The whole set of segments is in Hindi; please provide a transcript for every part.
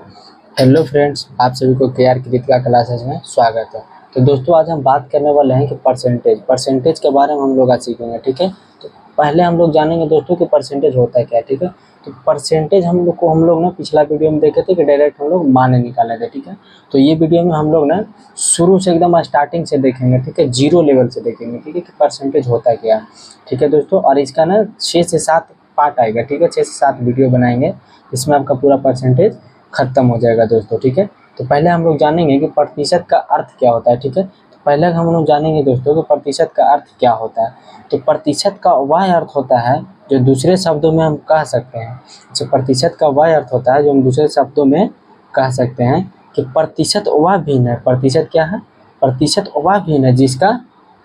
हेलो फ्रेंड्स, आप सभी को के आर कृतिका क्लासेस में स्वागत है। तो दोस्तों, आज हम बात करने वाले हैं कि परसेंटेज के बारे में हम लोग आज सीखेंगे। ठीक है, तो पहले हम लोग जानेंगे दोस्तों कि परसेंटेज होता है क्या। ठीक है, तो परसेंटेज हम लोग ना पिछला वीडियो में देखे थे कि डायरेक्ट हम लोग माने निकाले थे। ठीक है, तो ये वीडियो में हम लोग ना शुरू से एकदम स्टार्टिंग से देखेंगे। ठीक है, जीरो लेवल से देखेंगे। ठीक है, कि परसेंटेज होता है क्या। ठीक है दोस्तों, और इसका ना 6 से 7 पार्ट आएगा। ठीक है, 6 से 7 वीडियो बनाएंगे, इसमें आपका पूरा परसेंटेज खत्म हो जाएगा दोस्तों। ठीक है, तो पहले हम लोग जानेंगे कि प्रतिशत का अर्थ क्या होता है। ठीक है, तो पहले हम लोग जानेंगे दोस्तों कि प्रतिशत का अर्थ क्या होता है। तो प्रतिशत का वह अर्थ होता है जो दूसरे शब्दों में हम कह सकते हैं। जो प्रतिशत का वह अर्थ होता है जो हम दूसरे शब्दों में कह सकते हैं कि प्रतिशत वह भिन्न है। प्रतिशत क्या है? प्रतिशत वह भिन्न है जिसका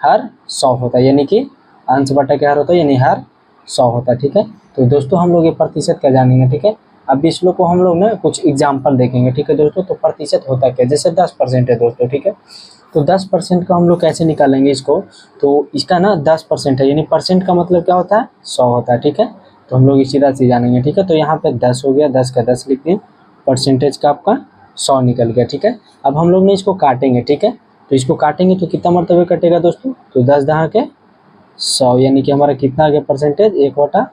हर 100 होता है, यानी कि अंश बटा के हर होता है, यानी हर 100 होता है। ठीक है, तो दोस्तों हम लोग ये प्रतिशत का जानेंगे। ठीक है, अब इस लोग को हम लोग ना कुछ एग्जाम्पल देखेंगे। ठीक है दोस्तों, तो प्रतिशत होता क्या, जैसे 10% है दोस्तों। ठीक है, तो 10% का हम लोग कैसे निकालेंगे इसको, तो इसका ना 10% है, यानी परसेंट का मतलब क्या होता है, 100 होता है। ठीक है, तो हम लोग इसी तरह से जानेंगे। ठीक है, तो यहाँ पे 10 हो गया, 10 का 10 लिख दिए, परसेंटेज का आपका 100 निकल गया। ठीक है, अब हम लोग ने इसको काटेंगे। ठीक है, तो इसको काटेंगे तो कितना मरतबे कटेगा दोस्तों, तो 10 दहा के 100, यानी कि हमारा कितना आ गया परसेंटेज, 1/10।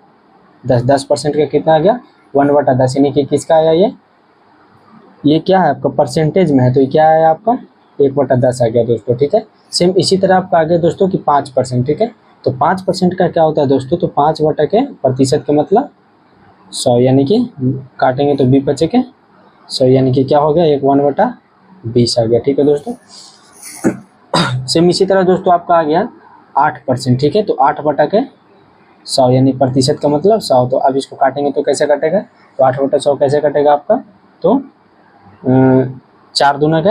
10% का कितना आ गया, 1/10, यानी कि किसका आया, ये क्या है आपका परसेंटेज में है, तो ये क्या आया आपका 1/10 आ गया दोस्तों। ठीक है, सेम इसी तरह आपका आ गया दोस्तों कि 5%। ठीक है, तो 5% का क्या होता है दोस्तों, तो 5 बटा के प्रतिशत का मतलब 100, यानी कि काटेंगे तो 20 बचे के 100, यानी कि क्या हो गया, 1/20 आ गया। ठीक है दोस्तों, सेम इसी तरह दोस्तों आपका आ गया 8%। ठीक है, तो 8 बटा के 100, यानी प्रतिशत का मतलब 100। तो अब इसको काटेंगे तो कैसे कटेगा, तो 8/100 कैसे कटेगा आपका, तो 4 दूना के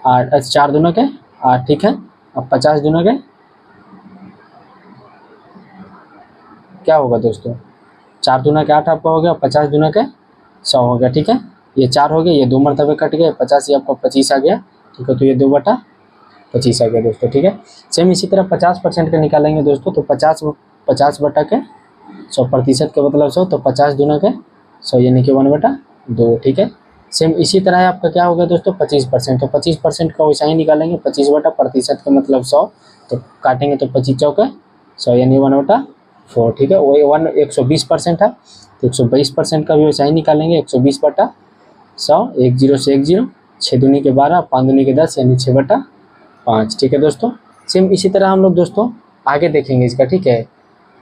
8, 4 दूना के 8। ठीक है, अब 50 दूना के क्या होगा दोस्तों, 4 दूना के 8 आपका हो गया, 50 दूना के 100 हो गया। ठीक है, ये 4 हो गया, ये 2 मरतबे कट गए, 50 ये आपका 25 आ गया। ठीक है, तो ये 2/25 आ गया दोस्तों। ठीक है, सेम इसी तरह 50% का निकालेंगे दोस्तों, तो 50 बटा के 100, प्रतिशत का मतलब 100, तो 50 दूना के 100, यानी कि 1/2। ठीक है, सेम इसी तरह आपका क्या होगा दोस्तों 25%, तो 25% का वैसा ही निकालेंगे, 25 बटा प्रतिशत का मतलब 100, तो काटेंगे तो 25 चौके 100, यानी 1/4। ठीक है, वही 120% है, तो 122% का भी वैसा ही निकालेंगे, 120/100, 1 0 से 1 0, 6 दूनी के 12, 5 दूनी के 10, यानी 6/5। ठीक है दोस्तों, सेम इसी तरह हम लोग दोस्तों आगे देखेंगे इसका। ठीक है,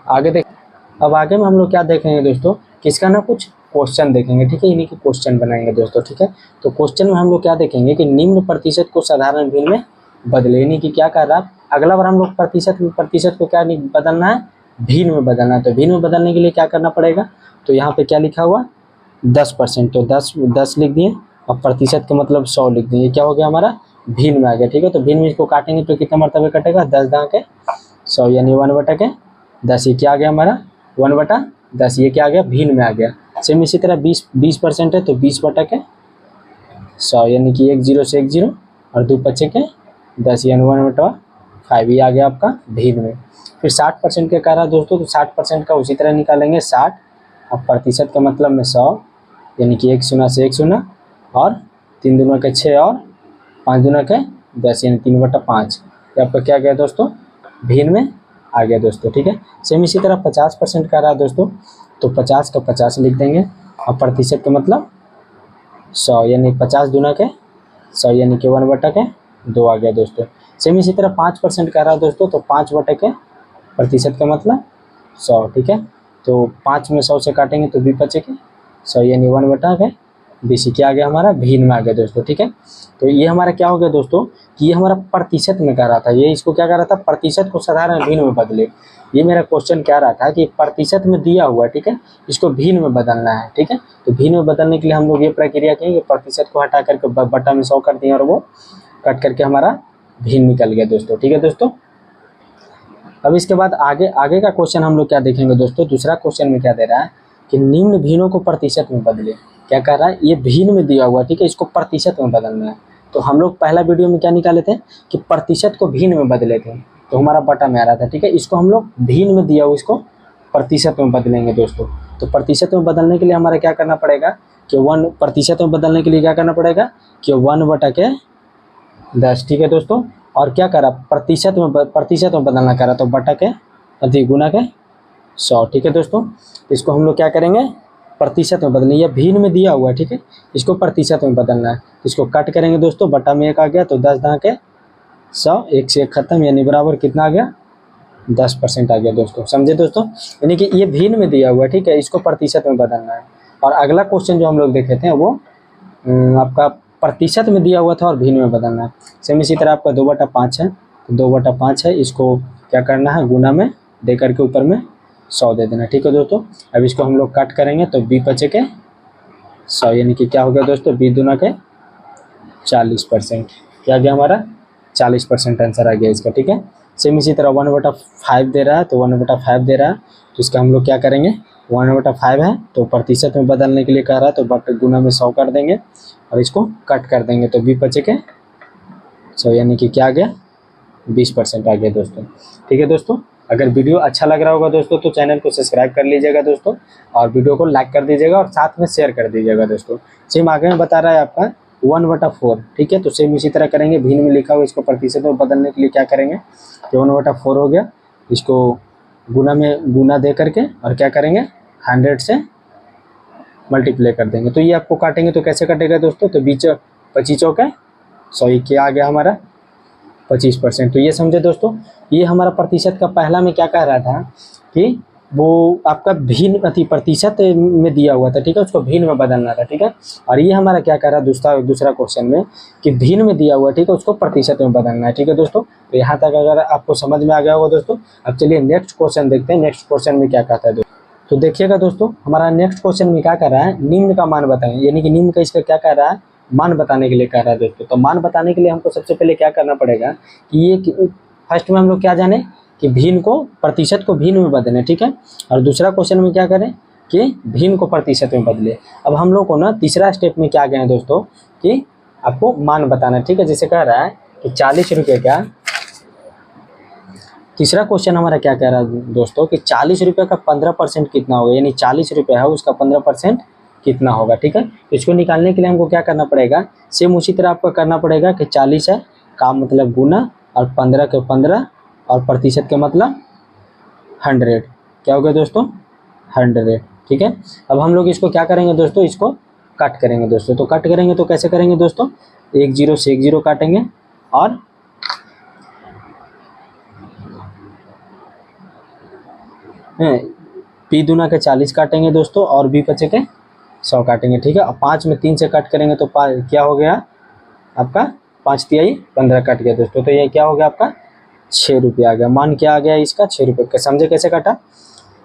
अब आगे में हम लोग क्या देखेंगे दोस्तों, कि इसका ना कुछ क्वेश्चन देखेंगे। ठीक है, इन्हीं के क्वेश्चन बनाएंगे दोस्तों। ठीक है, तो क्वेश्चन में हम लोग क्या देखेंगे कि निम्न प्रतिशत को साधारण भिन्न में बदले, यानी कि क्या कर रहा है, अगला बार हम लोग प्रतिशत को क्या बदलना है, भिन्न में बदलना है। तो भिन्न में बदलने के लिए क्या करना पड़ेगा, तो यहाँ पे क्या लिखा हुआ 10%, तो 10 लिख दिए, और प्रतिशत का मतलब 100 लिख दिए, क्या हो गया हमारा भिन्न में आ गया। ठीक है, तो भिन्न में इसको काटेंगे तो कितना मरतबे कटेगा, 10 दहा के 100, यानी 1/10। ये क्या आ गया हमारा 1/10, ये क्या आ गया भिन्न में आ गया। सेम इसी तरह 20% है, तो 20 बटा के 100, यानी कि 1 0 से 1 0, और 2 बचे के 10, यानी 1/5, ये आ गया आपका भिन्न में। फिर 60% का कह रहा है दोस्तों, तो 60% का उसी तरह निकालेंगे 60, और प्रतिशत का मतलब में 100, यानी कि 1 0 से 1 0, और 3 दूना के 6, और 5 दूना के 10, यानी 3/5। ये आपका क्या गया दोस्तों, भिन्न में आ गया दोस्तों। ठीक है, सेम इसी तरह 50% का रहा दोस्तों, तो 50 का 50 लिख देंगे, और प्रतिशत का मतलब 100, यानी 50 दूना के 100, यानी कि 1/2 आ गया दोस्तों। सेम इसी तरह 5% का रहा दोस्तों, तो 5 बटे के प्रतिशत का मतलब 100। ठीक है, तो 5 में 100 से काटेंगे तो 20 बचे के 100, यानी 1/20, क्या आ गया हमारा भिन्न में आ गया दोस्तों। ठीक है, तो ये हमारा क्या हो गया दोस्तों, कि ये हमारा प्रतिशत में कह रहा था, ये इसको क्या कह रहा था, प्रतिशत को साधारण भिन्न में बदले। ये मेरा क्वेश्चन क्या रहा था कि प्रतिशत में दिया हुआ है, ठीक है, इसको भिन्न में बदलना है। ठीक है, तो भिन्न में बदलने के लिए हम लोग ये प्रक्रिया किए, प्रतिशत को हटा करके बटा में 100 कर दिए, और वो कट करके हमारा भिन्न निकल गया दोस्तों। ठीक है दोस्तों, अब इसके बाद आगे का क्वेश्चन हम लोग क्या देखेंगे दोस्तों, दूसरा क्वेश्चन में क्या दे रहा है कि निम्न भिन्नों को प्रतिशत में बदले। क्या कह रहा है, ये भिन्न में दिया हुआ, ठीक है, इसको प्रतिशत में बदलना है। तो हम लोग पहला वीडियो में क्या निकाले थे कि प्रतिशत को भिन्न में बदले थे, तो हमारा बटा में आ रहा था। ठीक है, इसको हम लोग भिन्न में दिया हुआ इसको प्रतिशत में बदलेंगे दोस्तों। तो प्रतिशत में बदलने के लिए हमारा क्या करना पड़ेगा कि 1% में बदलने के लिए क्या करना पड़ेगा कि 1/10, ठीक है दोस्तों। और क्या करा प्रतिशत में बदलना करा तो बटा के अति गुना के 100, ठीक है दोस्तों। इसको हम लोग क्या करेंगे प्रतिशत में बदलना, यह भिन्न में दिया हुआ है, ठीक है, इसको प्रतिशत में बदलना है। इसको कट करेंगे दोस्तों, बटा में 1 आ गया तो 10 10 के 100, 1 से 1 खत्म, यानी बराबर कितना आ गया 10% आ गया दोस्तों, समझे दोस्तों। यानी कि ये भिन्न में दिया हुआ है, ठीक है, इसको प्रतिशत में बदलना है। और अगला क्वेश्चन जो हम लोग देखे थे वो आपका प्रतिशत में दिया हुआ था और भिन्न में बदलना है। सेम इसी तरह आपका 2/5 है, तो 2/5 है, इसको क्या करना है गुना में दे करके ऊपर में 100 दे देना, ठीक है दोस्तों। अब इसको हम लोग कट करेंगे तो 20 के 100, यानी कि क्या हो गया दोस्तों 20 दूना के 40%, क्या गया हमारा 40% आंसर आ गया इसका, ठीक है। सेम इसी तरह 1/5 दे रहा है, तो 1/5 दे रहा है, तो इसका हम लोग क्या करेंगे 1/5 है तो प्रतिशत में बदलने के लिए कह रहा है तो बट गुना में 100 कर देंगे और इसको कट कर देंगे तो 20 के 100, यानी कि क्या आ गया 20% आ गया दोस्तों, ठीक है दोस्तों। अगर वीडियो अच्छा लग रहा होगा दोस्तों तो चैनल को सब्सक्राइब कर लीजिएगा दोस्तों, और वीडियो को लाइक कर दीजिएगा और साथ में शेयर कर दीजिएगा दोस्तों। सेम आगे में बता रहा है आपका 1/4, ठीक है, तो सेम इसी तरह करेंगे, भिन्न में लिखा हुआ इसको प्रतिशत में बदलने के लिए क्या करेंगे कि 1/4 हो गया, इसको गुना में गुना दे करके और क्या करेंगे 100 से मल्टीप्लाई कर देंगे। तो ये आपको काटेंगे तो कैसे कटेगा दोस्तों, तो 25 चौके 100, ये क्या आ गया हमारा 25%। तो ये समझे दोस्तों, ये हमारा प्रतिशत का पहला में क्या कह रहा था कि वो आपका भिन्न प्रतिशत में दिया हुआ था, ठीक है, उसको भिन्न में बदलना था, ठीक है। और ये हमारा क्या कह रहा है दूसरा क्वेश्चन में कि भिन्न में दिया हुआ, ठीक है, उसको प्रतिशत में बदलना है, ठीक है दोस्तों। तो यहाँ तक अगर आपको समझ में आ गया होगा दोस्तों। अब चलिए नेक्स्ट क्वेश्चन देखते हैं, नेक्स्ट क्वेश्चन में क्या कहता है दोस्तों। तो देखिएगा दोस्तों, हमारा नेक्स्ट क्वेश्चन में क्या कर रहा है निम्न का मान बताएं, यानी कि निम्न का इसका क्या कह रहा है मान बताने के लिए कह रहा है दोस्तों। तो मान बताने के लिए हमको सबसे पहले क्या करना पड़ेगा कि ये फर्स्ट में हम लोग क्या जाने कि भिन्न को प्रतिशत को भिन्न में बदलें, ठीक है। और दूसरा क्वेश्चन में क्या करें कि भिन्न को प्रतिशत में बदले। अब हम लोग को ना तीसरा स्टेप में क्या गए हैं दोस्तों कि आपको मान बताना, ठीक है। जैसे कह रहा है कि 40 रुपये का, तीसरा क्वेश्चन हमारा क्या कह रहा है दोस्तों कि 40 रुपये का 15% कितना होगा, यानी 40 रुपये है उसका 15% कितना होगा, ठीक है। तो इसको निकालने के लिए हमको क्या करना पड़ेगा, सेम उसी तरह आपको करना पड़ेगा कि 40 है का मतलब गुना और 15 के 15 और प्रतिशत के मतलब 100, क्या हो गया दोस्तों 100, ठीक है। अब हम लोग इसको क्या करेंगे दोस्तों, इसको कट करेंगे दोस्तों। तो कट करेंगे तो कैसे करेंगे दोस्तों, 1 0 से 1 0 काटेंगे और पी दूना के 40 काटेंगे दोस्तों और 20 के 100 काटेंगे, ठीक है। और 5 में 3 से कट करेंगे तो क्या हो गया आपका 5 तिहाई 15 कट गया दोस्तों। तो ये क्या हो गया आपका 6 रुपये आ गया, मान क्या आ गया इसका 6 रुपये का। समझे कैसे काटा,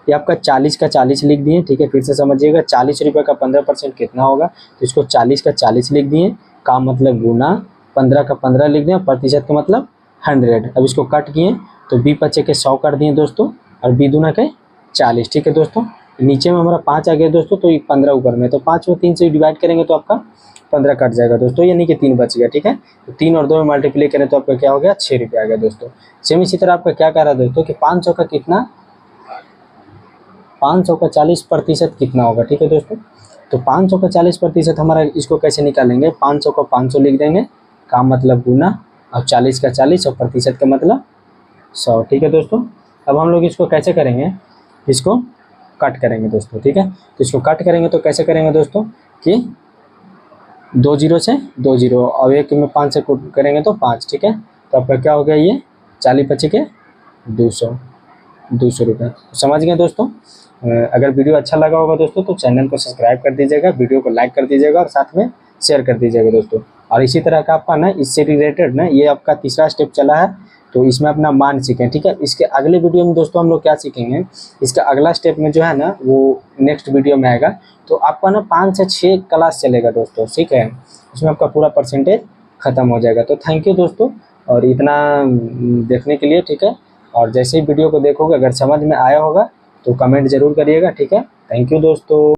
ये आपका 40 का 40 लिख दिए, ठीक है। फिर से समझिएगा 40 रुपये का 15% कितना होगा, तो इसको 40 का 40 लिख दिए, का मतलब गुना, 15 का 15 लिख दिए, प्रतिशत का मतलब 100। अब इसको कट किए तो 20 के 100 कर दिए दोस्तों और 20 दूना के 40, ठीक है दोस्तों। नीचे में हमारा 5 आ गया दोस्तों, तो 15 ऊपर में, तो 5 में 3 से डिवाइड करेंगे तो आपका 15 कट जाएगा दोस्तों, यानी कि 3 बच गया, ठीक है। तो 3 और 2 में मल्टीप्लाई करें तो आपका क्या हो गया 6 रुपये आ गया दोस्तों। सेम इसी तरह आपका क्या कह रहा है दोस्तों कि 500 का कितना, 500 का 40% कितना होगा, ठीक है दोस्तों। तो 500 का 40% हमारा, इसको कैसे निकालेंगे, 500 को 500 लिख देंगे, का मतलब गुना और 40 का 40 और प्रतिशत का मतलब 100, ठीक है दोस्तों। अब हम लोग इसको कैसे करेंगे, इसको कट करेंगे दोस्तों, ठीक है। तो इसको कट करेंगे तो कैसे करेंगे दोस्तों कि 2 0 से 2 0 और 1 में 5 से करेंगे तो 5, ठीक है। तो आपका क्या हो गया ये 40 25 के 200 रुपये। समझ गए दोस्तों। अगर वीडियो अच्छा लगा होगा दोस्तों तो चैनल को सब्सक्राइब कर दीजिएगा, वीडियो को लाइक कर दीजिएगा और साथ में शेयर कर दीजिएगा दोस्तों। और इसी तरह का आपका ना इससे रिलेटेड ना ये आपका तीसरा स्टेप चला है, तो इसमें अपना मान सीखें, ठीक है। इसके अगले वीडियो में दोस्तों हम लोग क्या सीखेंगे, इसका अगला स्टेप में जो है ना वो नेक्स्ट वीडियो में आएगा। तो आपका ना 5 से 6 क्लास चलेगा दोस्तों, ठीक है। उसमें आपका पूरा परसेंटेज ख़त्म हो जाएगा। तो थैंक यू दोस्तों और इतना देखने के लिए, ठीक है। और जैसे ही वीडियो को देखोगे अगर समझ में आया होगा तो कमेंट ज़रूर करिएगा, ठीक है। थैंक यू दोस्तों।